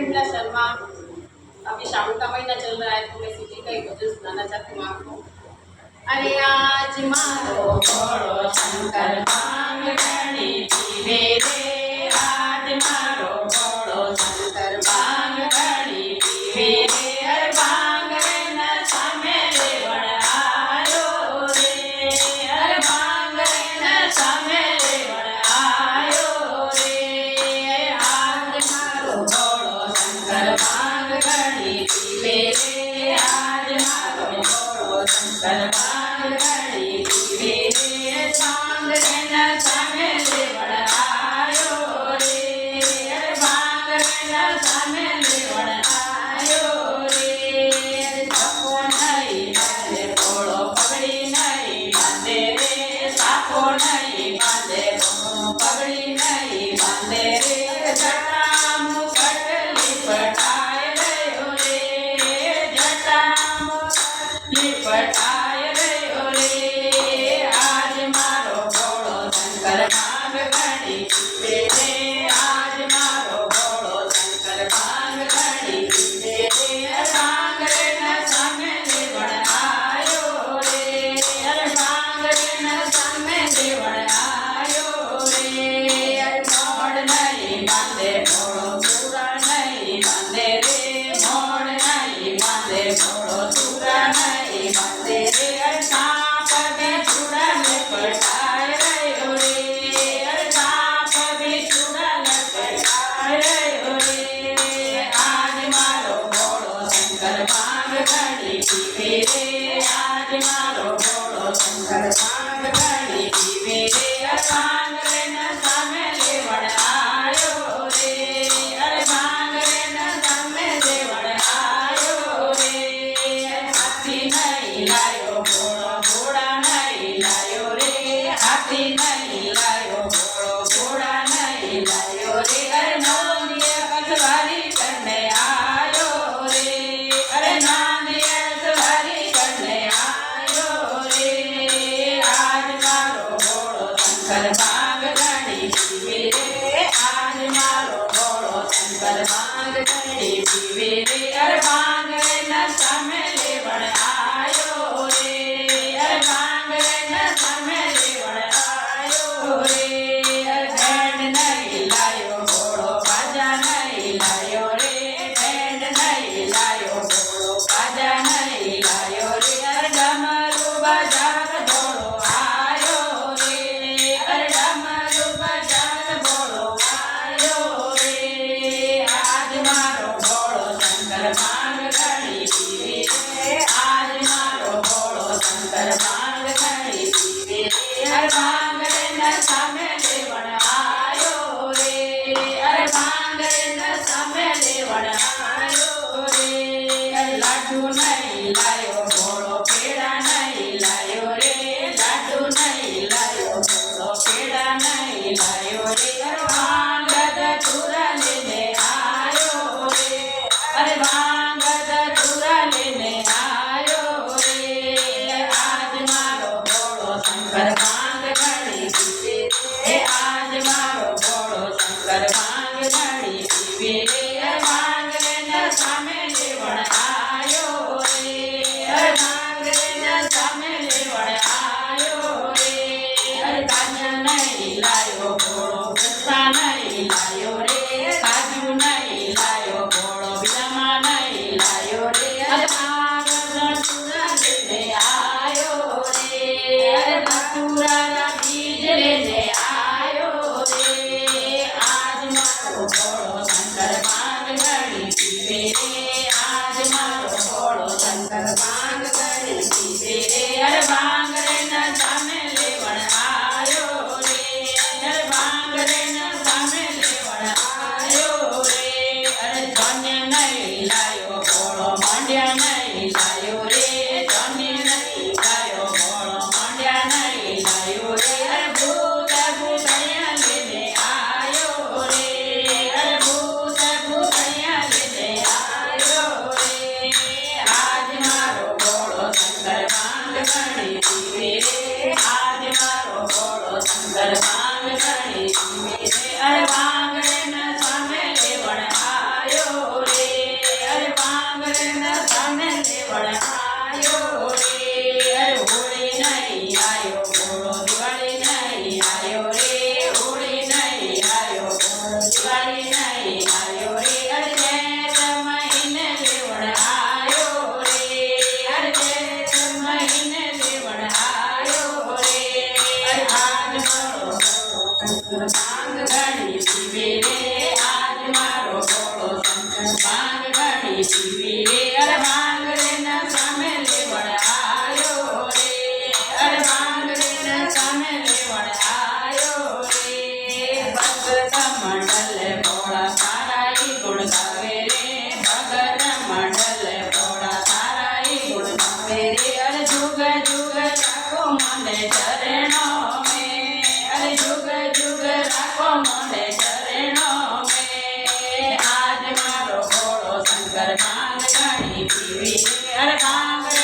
बिमला शर्मा। अभी श्रावण का महीना चल रहा है तो मैं सीधी का एक भजन सुनाना चाहती हूँ आपको। अरे आज मारो बड़ो शंकर भांग घड़ी पीवे रे, आज मारो बड़ो शंकर भांग घड़ी पीवे रे। अरे भांग रे नशा मेरे बड़ आयो रे, अरे भांग रे नशा मेरे बड़ आयो रे। आज मारो बड़ो शंकर भांग घड़ी पीवे रे, आज मारो बड़ो शंकर भांग घड़ी पीवे रे। भांग रे नशा मेरे बड़ आयो रे, अरे भांग रे नशा मेरे बड़ आयो रे। सापो नहीं बांधे भोळो पगड़ी नहीं बांधे रे, सापो नहीं बांधे भोळो पगड़ी नहीं बांधे रे। जटा मुकुट लिपटाए रयो रे, जटा मुकुट लिपटाए रयो रे। आज मारो भोळो शंकर भांग घड़ी पीवे रे, आज मारो भोळो शंकर भांग घड़ी पीवे रे। भांग रे नशा मेरे बड़ आयो रे, अरे भांग रे नशा मेरे बड़ आयो रे। अरे मोड़ नहीं बांधे भोळो चूड़ा नहीं बांधे रे, मोड़ नहीं बांधे भोळो चूड़ा नहीं बांधे रे। अरे सांप भी चूड़ा लिपटाए रयो रे, अरे सांप भी चूड़ा लिपटाए रयो रे। आज मारो भोळो शंकर भांग घड़ी पीवे रे, आज मारो भोळो शंकर भांग घड़ी पीवे रे। अरे भांग रे नशा मेरे बड़ आयो रे, अरे भांग रे नशा मेरे बड़ आयो रे। हाथी नहीं लायो भोळो घोड़ा नहीं लायो रे, हाथी नहीं लायो भोळो घोड़ा नहीं लायो रे। अरे नांदिया सवारी करने आयो रे, अरे नांदिया सवारी करने आयो रे। आज मारो भोळो शंकर भांग घड़ी पीवे रे, आज मारो भोळो शंकर भांग घड़ी पीवे रे। अरे भांग रे नशा मेरे बड़ आयो रे, अरे भांग रे नशा मेरे बड़ आयो रे। अरे बैंड नहीं लायो भोळो बाजा नहीं लायो रे, बैंड नहीं लायो भोळो बाजा नहीं लायो रे। अरे डमरू बाजार भोळो आयो रे, अरे डमरू बाजार भोळो आयो रे। आज मारो भोळो शंकर भांग घड़ी पीवे रे, आज मारो भोळो शंकर भांग घड़ी पीवे रे। अरे भांग रे नशा मेरे बड़ आयो रे, अरे भांग रे नशा मेरे बड़ आयो रे। अरे लाडू नहीं लायो भोळो पेड़ा नहीं लायो रे, लाडू नहीं लायो भोळो पेड़ा नहीं लायो रे। अरे भांग धतूरा लेने आयो रे, अरे भांग धतूरा लेने आयो रे। आज मारो भोळो शंकर भांग घड़ी पीवे रे, आज मारो भोळो शंकर भांग घड़ी पीवे रे। अरे भांग रे नशा मेरे बड़ आयो रे, अरे भांग रे नशा मेरे बड़ आयो रे। अरे गाजा नहीं लायो भोळो गुस्सा नहीं लायो रे, काजू नहीं लायो भोळो बिलमा नहीं लायो रे। अरे भांग धतूरा लेने आयो रे, अरे धतूरा बीज लेने आयो रे। आज मारो भोळो शंकर भांग घड़ी पीवे रे, લેવણ આયો રે અરે હોળી નહીં આયો ઘોડો દિવાળી નહીં આયો રે હોળી નહીં આયો ઘોડો દિવાળી નહીં આયો રે અરે જેઠ મહિને લેવણ આયો રે અરે જેઠ મહિને લેવણ આયો રે અરે આજ મારો શંકર ભાંગ ઘણી પીવે રે આજ મારો ભોળો શંકર ભાંગ ઘણી પીવે રે અરે ભાંગ રે ના સામે લેવણ આયો રે અરે ભાંગ રે ના સામે લેવણ આયો રે ભગત મંડલ ભોળા સારા ઈ ગુણ ગાવે રે ભગત મંડલ ભોળા સારા ઈ ગુણ ગાવે રે અરે જુગ જુગ રાખો મને ચરણો મેં અરે જુગ જુગ રાખો મને ચરણો મેં આજ મારો ભોળો શંકર ભાંગ ઘણી પીવી અરે ભાંગ